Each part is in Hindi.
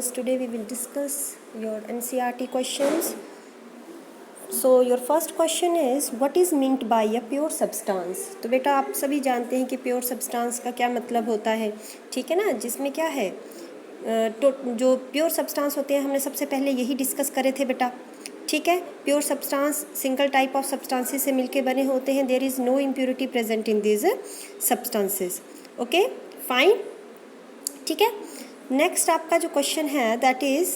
classes. Today we will discuss your NCERT questions. So your first question is what is meant by a pure substance? तो बेटा आप सभी जानते हैं कि प्योर सब्सटेंस का क्या मतलब होता है, ठीक है ना, जिसमें क्या है तो जो प्योर सब्सटेंस होते हैं हमने सबसे पहले यही डिस्कस करे थे बेटा, ठीक है। Pure substance single type of substances से मिलके बने होते हैं। There is no impurity present in this substances. Okay fine, ठीक है। नेक्स्ट आपका जो क्वेश्चन है that is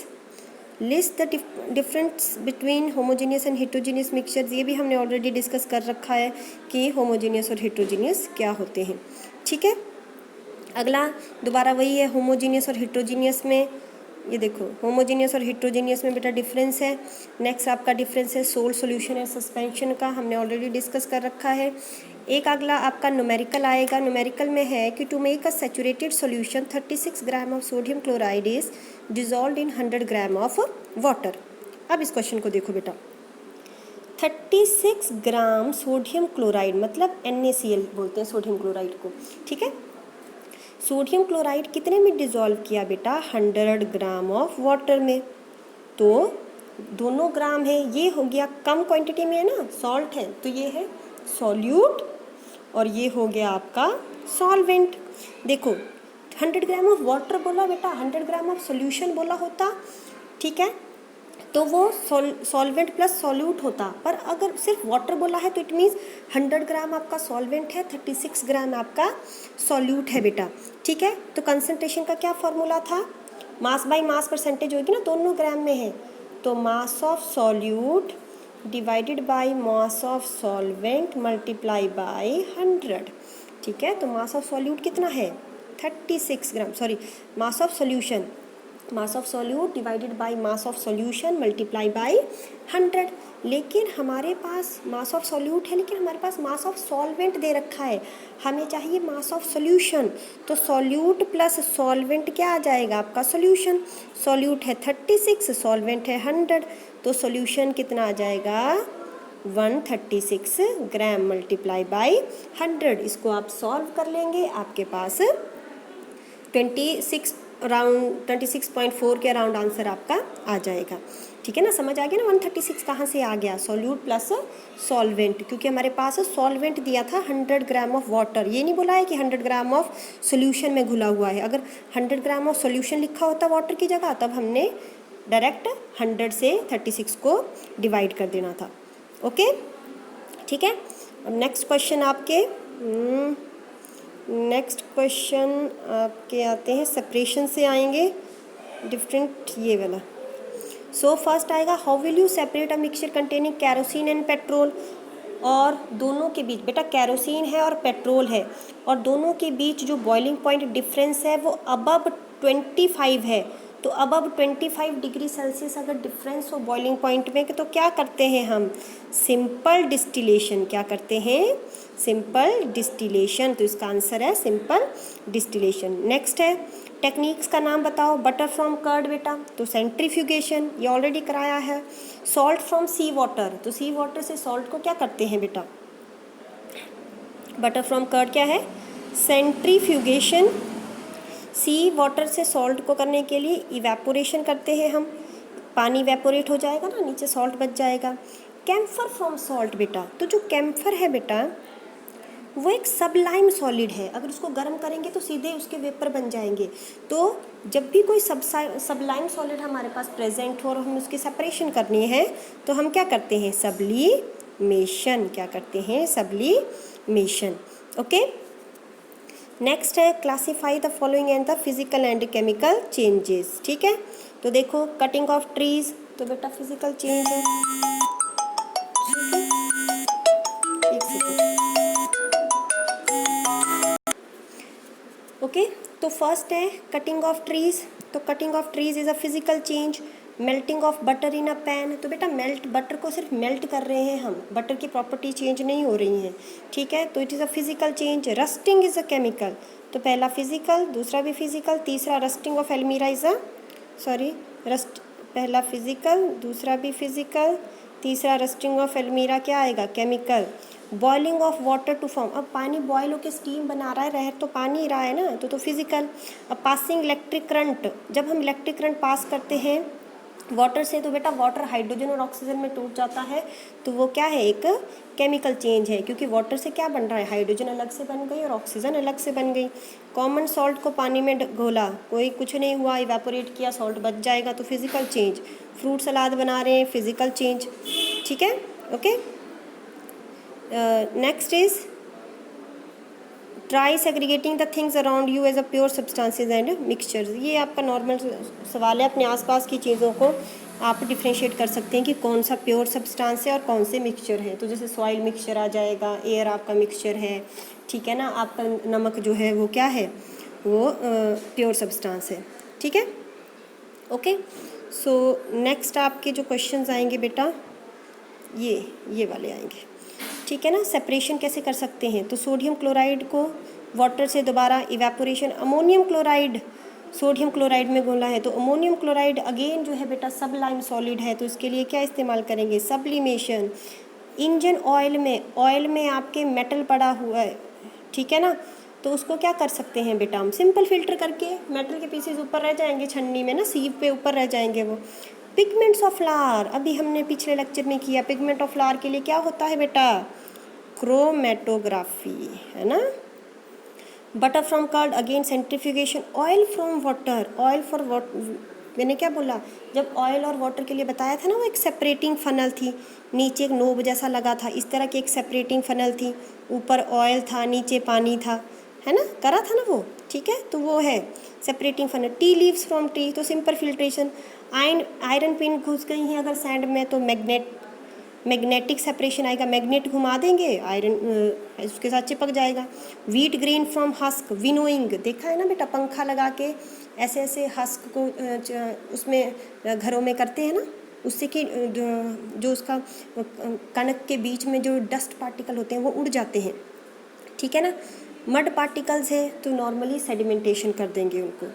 list the difference between homogeneous and heterogeneous mixtures. ये भी हमने ऑलरेडी डिस्कस कर रखा है कि होमोजीनियस और हेट्रोजीनियस क्या होते हैं, ठीक है। अगला दोबारा वही है, होमोजीनियस और हेट्रोजीनियस में ये देखो होमोजीनियस और हेट्रोजीनियस में बेटा डिफरेंस है। नेक्स्ट आपका डिफरेंस है सोल्ट सॉल्यूशन एंड सस्पेंशन का, हमने ऑलरेडी डिस्कस कर रखा है। एक अगला आपका न्यूमेरिकल आएगा। न्यूमेरिकल में है कि to make a saturated solution 36 gram of sodium chloride is dissolved in 100 gram of water. अब इस क्वेश्चन को देखो बेटा, 36 ग्राम सोडियम क्लोराइड मतलब NaCl बोलते हैं सोडियम क्लोराइड को, ठीक है। सोडियम क्लोराइड कितने में डिज़ोल्व किया बेटा? 100 ग्राम ऑफ वाटर में। तो दोनों ग्राम है, ये हो गया कम क्वांटिटी में है ना, सॉल्ट है तो ये है सॉल्यूट और ये हो गया आपका सॉल्वेंट। देखो 100 ग्राम ऑफ वाटर बोला बेटा, 100 ग्राम ऑफ सोल्यूशन बोला होता, ठीक है, तो वो सॉल्वेंट प्लस सॉल्यूट होता। पर अगर सिर्फ वाटर बोला है तो इट मीन्स 100 ग्राम आपका सॉल्वेंट है, 36 ग्राम आपका सॉल्यूट है बेटा, ठीक है। तो कंसंट्रेशन का क्या फॉर्मूला था? मास बाय मास परसेंटेज होगी ना, दोनों ग्राम में है तो मास of solute divided by mass of solvent multiply by 100, ठीक है। तो मास ऑफ सॉल्यूट कितना है? 36 gram, sorry mass of solution, mass of solute divided by mass of solution multiply by 100। लेकिन हमारे पास मास ऑफ सॉल्यूट है लेकिन हमारे पास मास ऑफ सॉल्वेंट दे रखा है, हमें चाहिए मास ऑफ सॉल्यूशन। तो सॉल्यूट प्लस सॉल्वेंट क्या आ जाएगा आपका? सॉल्यूशन। सॉल्यूट है 36, सॉल्वेंट है 100, तो सॉल्यूशन कितना आ जाएगा? 136 ग्राम मल्टीप्लाई बाय 100। इसको आप सॉल्व कर लेंगे, आपके पास 26.4 के अराउंड आंसर आपका आ जाएगा, ठीक है ना। समझ आ गया ना 136 कहाँ से आ गया? सॉल्यूट प्लस सॉल्वेंट, क्योंकि हमारे पास सॉल्वेंट दिया था 100 ग्राम ऑफ वाटर, ये नहीं बोला है कि 100 ग्राम ऑफ सोल्यूशन में घुला हुआ है। अगर 100 ग्राम ऑफ सोल्यूशन लिखा होता वाटर की जगह तब हमने डायरेक्ट 100 से 36 को डिवाइड कर देना था। ओके ठीक है। अब नेक्स्ट क्वेश्चन आपके नेक्स्ट क्वेश्चन आपके आते हैं सेपरेशन से आएंगे डिफरेंट, ये वाला। सो फर्स्ट आएगा how will you separate a mixture containing kerosene and petrol. और दोनों के बीच बेटा कैरोसिन है और पेट्रोल है और दोनों के बीच जो बॉइलिंग पॉइंट डिफरेंस है वो अबव 25 है। तो अबव 25 डिग्री सेल्सियस अगर डिफरेंस हो बॉइलिंग पॉइंट में तो क्या करते हैं हम? Simple distillation. क्या करते हैं? Simple distillation. तो इसका आंसर है सिंपल डिस्टिलेशन। नेक्स्ट है टेक्निक्स का नाम बताओ। बटर फ्रॉम कर्ड बेटा, तो सेंट्रीफ्यूगेशन, ये ऑलरेडी कराया है। सॉल्ट फ्रॉम सी वाटर, तो सी वाटर से सॉल्ट को क्या करते हैं बेटा? बटर फ्रॉम कर्ड क्या है? सेंट्रीफ्यूगेशन। सी वाटर से सॉल्ट को करने के लिए इवेपोरेशन करते हैं हम, पानी इवेपोरेट हो जाएगा ना, नीचे सॉल्ट बच जाएगा। कैम्फर फ्रॉम सॉल्ट बेटा, तो जो कैम्फर है बेटा वो एक सबलाइम सॉलिड है, अगर उसको गर्म करेंगे तो सीधे उसके वेपर बन जाएंगे। तो जब भी कोई सबलाइम सॉलिड हमारे पास प्रेजेंट हो और हम उसकी सेपरेशन करनी है तो हम क्या करते हैं? सब्लीमेशन। क्या करते हैं? सब्लीमेशन। ओके। नेक्स्ट है classify the following and the physical and chemical changes, ठीक है। तो देखो कटिंग ऑफ ट्रीज, तो बेटा फिजिकल चेंज है, ओके। तो फर्स्ट है कटिंग ऑफ ट्रीज, तो cutting of trees is a physical change. Melting of butter in a pan, तो बेटा मेल्ट, बटर को सिर्फ मेल्ट कर रहे हैं हम, बटर की प्रॉपर्टी चेंज नहीं हो रही हैं, ठीक है, तो it is a physical change. Rusting is a chemical, तो पहला फिजिकल, दूसरा भी फिजिकल, तीसरा रस्टिंग ऑफ एल्मीरा इज़ अ पहला फिजिकल, दूसरा भी फिजिकल, तीसरा रस्टिंग ऑफ एल्मीरा क्या आएगा? Chemical. Boiling of water to form, अब पानी बॉयल होकर स्टीम बना रहा है, रह तो पानी ही रहा है ना, तो फिजिकल। अब पासिंग इलेक्ट्रिक करंट, जब हम इलेक्ट्रिक करंट पास करते हैं वाटर से तो बेटा वाटर हाइड्रोजन और ऑक्सीजन में टूट जाता है, तो वो क्या है, एक केमिकल चेंज है, क्योंकि वाटर से क्या बन रहा है, हाइड्रोजन अलग से बन गई और ऑक्सीजन अलग से बन गई। कॉमन सॉल्ट को पानी में घोला, कोई कुछ नहीं हुआ, इवेपोरेट किया, सॉल्ट बच जाएगा, तो फिजिकल चेंज। फ्रूट सलाद बना रहे हैं, फिजिकल चेंज, ठीक है, okay. Next is try segregating the things around you as a pure substances and mixtures, ये आपका नॉर्मल सवाल है, अपने आसपास की चीज़ों को आप डिफ्रेंशिएट कर सकते हैं कि कौन सा प्योर सब्सटेंस है और कौन से मिक्सचर है। तो जैसे सॉइल मिक्सचर आ जाएगा, एयर आपका मिक्सचर है, ठीक है ना, आपका नमक जो है वो क्या है, वो प्योर सब्सटेंस है, ठीक है, ओके। सो नेक्स्ट आपके जो क्वेश्चंस आएंगे बेटा ये वाले आएंगे, ठीक है ना। सेपरेशन कैसे कर सकते हैं, तो सोडियम क्लोराइड को वाटर से दोबारा evaporation, ammonium chloride sodium chloride में घोला है, तो अमोनियम क्लोराइड अगेन जो है बेटा सबलाइम सॉलिड है, तो इसके लिए क्या इस्तेमाल करेंगे, सब्लिमेशन। इंजन ऑयल में आपके मेटल पड़ा हुआ है, ठीक है ना, तो उसको क्या कर सकते हैं बेटा हम, सिंपल फिल्टर करके, मेटल के पीसेस ऊपर रह जाएंगे छन्नी में ना, सीव पे ऊपर रह जाएंगे वो। पिगमेंट्स ऑफ फ्लावर, अभी हमने पिछले लेक्चर में किया, पिगमेंट ऑफ फ्लावर के लिए क्या होता है बेटा, क्रोमेटोग्राफी, है ना। Butter from curd, again centrifugation. Oil from water, oil for water, मैंने क्या बोला, जब ऑयल और वाटर के लिए बताया था ना, वो एक सेपरेटिंग फनल थी, नीचे एक नोब जैसा लगा था, इस तरह की एक सेपरेटिंग फनल थी, ऊपर ऑयल था, नीचे पानी था, है ना, करा था ना वो, ठीक है, तो वो है separating funnel. Tea leaves from tree, तो सिंपल फिल्ट्रेशन। आयरन पिन घुस गई है अगर सैंड में, तो मैग्नेटिक सेपरेशन आएगा, मैग्नेट घुमा देंगे, आयरन उसके साथ चिपक जाएगा। Wheat grain from husk, winnowing, देखा है ना बेटा, पंखा लगा के ऐसे ऐसे हस्क को उसमें घरों में करते हैं ना, उससे कि जो उसका कणक के बीच में जो डस्ट पार्टिकल होते हैं वो उड़ जाते हैं, ठीक है ना। मड पार्टिकल्स है तो नॉर्मली सेडिमेंटेशन कर देंगे उनको,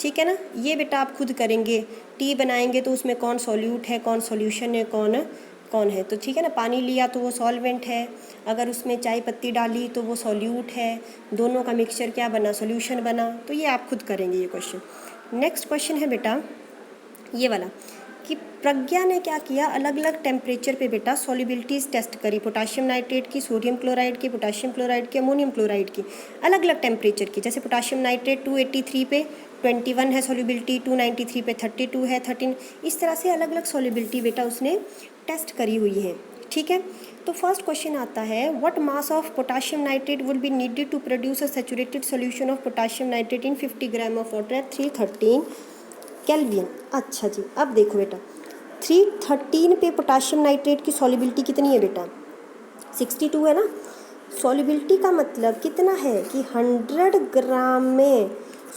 ठीक है ना। ये बेटा आप खुद करेंगे, टी बनाएंगे तो उसमें कौन सॉल्यूट है, कौन सॉल्यूशन है, कौन है, तो ठीक है ना। पानी लिया तो वो सॉल्वेंट है, अगर उसमें चाय पत्ती डाली तो वो सॉल्यूट है, दोनों का मिक्सचर क्या बना, सॉल्यूशन बना। तो ये आप खुद करेंगे ये क्वेश्चन। नेक्स्ट क्वेश्चन है बेटा ये वाला, कि प्रज्ञा ने क्या किया, अलग अलग टेम्परेचर पे बेटा सॉल्युबिलिटीज़ टेस्ट करी, पोटाशियम नाइट्रेट की, सोडियम क्लोराइड की, पोटाशियम क्लोराइड की, अमोनियम क्लोराइड की, अलग अलग टेम्परेचर की। जैसे पोटाशियम नाइट्रेट 283 पे 21 है सॉल्युबिलिटी, 293 पे 32 है, 13, इस तरह से अलग अलग सॉल्युबिलिटी बेटा उसने टेस्ट करी हुई है, ठीक है। तो फर्स्ट क्वेश्चन आता है, what mass of potassium nitrate would be needed to produce a saturated solution of potassium nitrate in 50 gram of water at 313 kelvin. अच्छा जी, अब देखो बेटा 313 पे पोटाशियम नाइट्रेट की सॉल्युबिलिटी कितनी है बेटा, 62 है ना। सॉल्युबिलिटी का मतलब कितना है कि 100 ग्राम में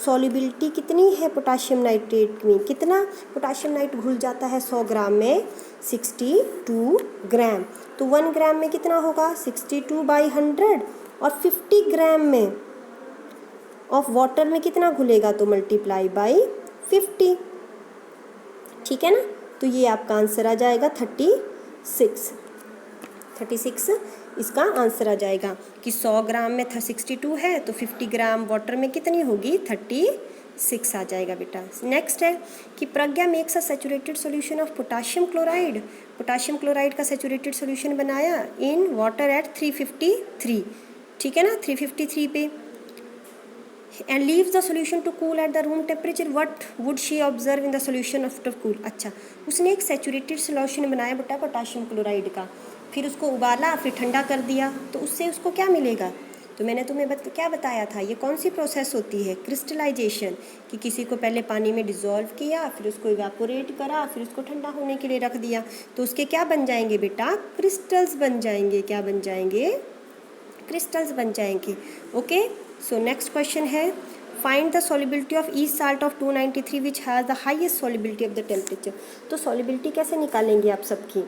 सॉल्युबिलिटी कितनी है पोटाशियम नाइट्रेट में, कितना पोटाशियम नाइट घुल जाता है 100 ग्राम में, 62 ग्राम। तो 1 ग्राम में कितना होगा, 62/100, और 50 ग्राम में ऑफ वाटर में कितना घुलेगा, तो मल्टीप्लाई बाई 50, ठीक है ना। तो ये आपका आंसर आ जाएगा 36 इसका आंसर आ जाएगा कि 100 ग्राम में 62 है, तो 50 ग्राम वाटर में कितनी होगी, 36 आ जाएगा बेटा। नेक्स्ट है कि Pragya makes a saturated solution of potassium chloride, potassium chloride का सैचुरेटेड सॉल्यूशन बनाया इन वाटर एट 353, ठीक है ना, 353 पे, and leaves the solution to cool at the room temperature. What would she observe in the solution after cool? अच्छा, उसने एक सैचुरेटेड सॉल्यूशन बनाया बेटा पोटाशियम क्लोराइड का, फिर उसको उबाला, फिर ठंडा कर दिया, तो उससे उसको क्या मिलेगा, तो मैंने तुम्हें क्या बताया था, ये कौन सी प्रोसेस होती है, क्रिस्टलाइजेशन, कि किसी को पहले पानी में डिज़ोल्व किया, फिर उसको इवेपोरेट करा, फिर उसको ठंडा होने के लिए रख दिया, तो उसके क्या बन जाएंगे बेटा, क्रिस्टल्स बन जाएंगे, क्या बन जाएंगे, क्रिस्टल्स बन जाएंगे, ओके। सो नेक्स्ट क्वेश्चन है, find the solubility of each salt of 293 which has the highest solubility of the temperature. तो सॉल्युबिलिटी कैसे निकालेंगे आप सबकी,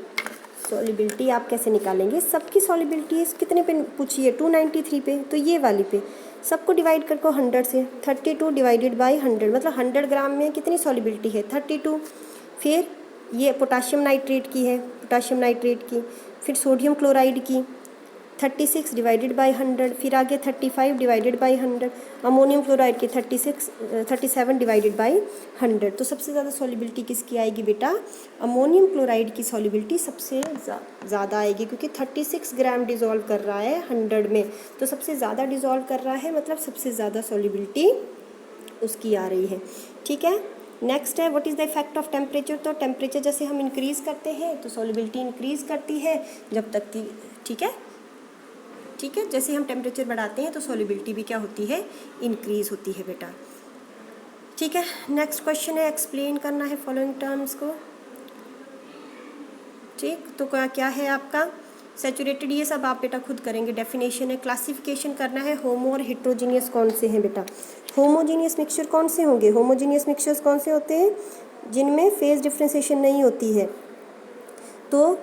सॉल्युबिलिटी आप कैसे निकालेंगे, सबकी सॉल्युबिलिटी कितने पे पूछिए, 293 पे, तो ये वाली पे सबको डिवाइड कर को 100 से, 32 डिवाइडेड बाई 100, मतलब 100 ग्राम में कितनी सॉल्युबिलिटी है, 32। फिर ये पोटाशियम नाइट्रेट की है, पोटाशियम नाइट्रेट की, फिर सोडियम क्लोराइड की 36 डिवाइडेड बाई 100, फिर आगे 35 डिवाइडेड बाई 100, अमोनियम क्लोराइड की 37 डिवाइडेड बाई 100। तो सबसे ज़्यादा सॉल्युबिलिटी किसकी आएगी बेटा? अमोनियम क्लोराइड की सॉल्युबिलिटी सबसे ज़्यादा आएगी, क्योंकि 36 ग्राम डिज़ोल्व कर रहा है 100 में, तो सबसे ज़्यादा डिज़ोल्व कर रहा है, मतलब सबसे ज़्यादा सॉल्युबिलिटी उसकी आ रही है। ठीक है, नेक्स्ट है what is the effect of temperature. तो टेम्परेचर जैसे हम इंक्रीज़ करते हैं तो सॉल्युबिलिटी इंक्रीज़ करती है जब तक कि, ठीक है, जैसे हम टेम्परेचर बढ़ाते हैं तो सॉल्युबिलिटी भी क्या होती है? इंक्रीज़ होती है बेटा। ठीक है, नेक्स्ट क्वेश्चन है एक्सप्लेन करना है फॉलोइंग टर्म्स को। ठीक, तो क्या है आपका? सैचुरेटेड, ये सब आप बेटा खुद करेंगे, डेफिनेशन है। क्लासिफिकेशन करना है, होमो और हेट्रोजीनियस कौन से हैं बेटा? होमोजीनियस मिक्सचर कौन से होंगे? होमोजीनियस मिक्सचर्स कौन से होते हैं? जिनमें फेज डिफ्रेंसिएशन नहीं होती है। तो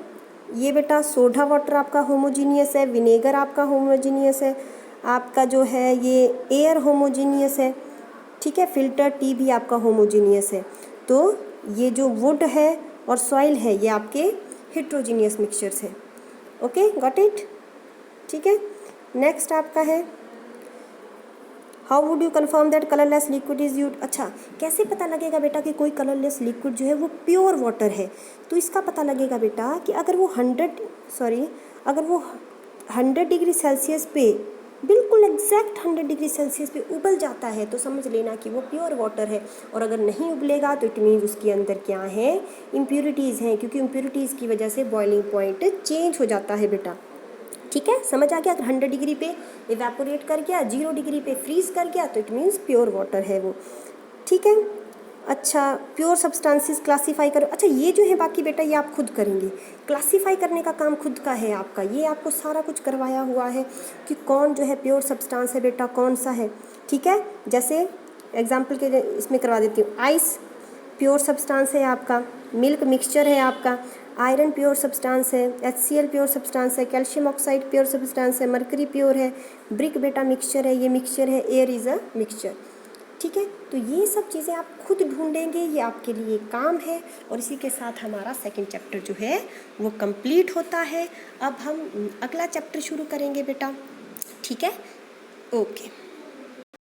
ये बेटा सोडा वाटर आपका होमोजीनियस है, विनेगर आपका होमोजीनियस है, आपका जो है ये एयर होमोजीनियस है, ठीक है, फिल्टर टी भी आपका होमोजीनियस है। तो ये जो वुड है और सॉइल है ये आपके हेट्रोजीनियस मिक्सचर्स हैं। Okay, got it? ठीक है, नेक्स्ट आपका है how would you confirm that colourless liquid is use. अच्छा, कैसे पता लगेगा बेटा कि कोई कलरलेस लिक्विड जो है वो प्योर वाटर है? तो इसका पता लगेगा बेटा कि अगर वो 100 डिग्री सेल्सियस पे, बिल्कुल एग्जैक्ट 100 डिग्री सेल्सियस पे उबल जाता है तो समझ लेना कि वो प्योर वाटर है। और अगर नहीं उबलेगा तो इट मीन्स उसके अंदर क्या है? इम्प्योरिटीज़ हैं, क्योंकि इम्प्योरिटीज़ की वजह से बॉइलिंग पॉइंट चेंज हो जाता है बेटा। ठीक है, समझ आ गया? अगर 100 डिग्री पे इवेपोरेट कर गया, 0 डिग्री पे फ्रीज कर गया तो इट मीन्स प्योर वाटर है वो। ठीक है, अच्छा, प्योर सब्सटेंसेस क्लासीफाई करो। अच्छा, ये जो है बाकी बेटा ये आप खुद करेंगे, क्लासीफाई करने का काम खुद का है आपका। ये आपको सारा कुछ करवाया हुआ है कि कौन जो है प्योर सब्सटेंस है बेटा, कौन सा है। ठीक है, जैसे एग्जाम्पल के इसमें करवा देती हूँ। आइस प्योर सब्सटेंस है आपका, मिल्क मिक्सचर है आपका, आयरन प्योर सब्सटेंस है, HCl प्योर सब्सटेंस है, कैल्शियम ऑक्साइड प्योर सब्सटेंस है, मरकरी प्योर है, ब्रिक बेटा मिक्सचर है, ये मिक्सचर है, एयर इज़ अ मिक्सचर। ठीक है, तो ये सब चीज़ें आप खुद ढूंढेंगे, ये आपके लिए काम है। और इसी के साथ हमारा सेकंड चैप्टर जो है वो कंप्लीट होता है। अब हम अगला चैप्टर शुरू करेंगे बेटा। ठीक है, ओके।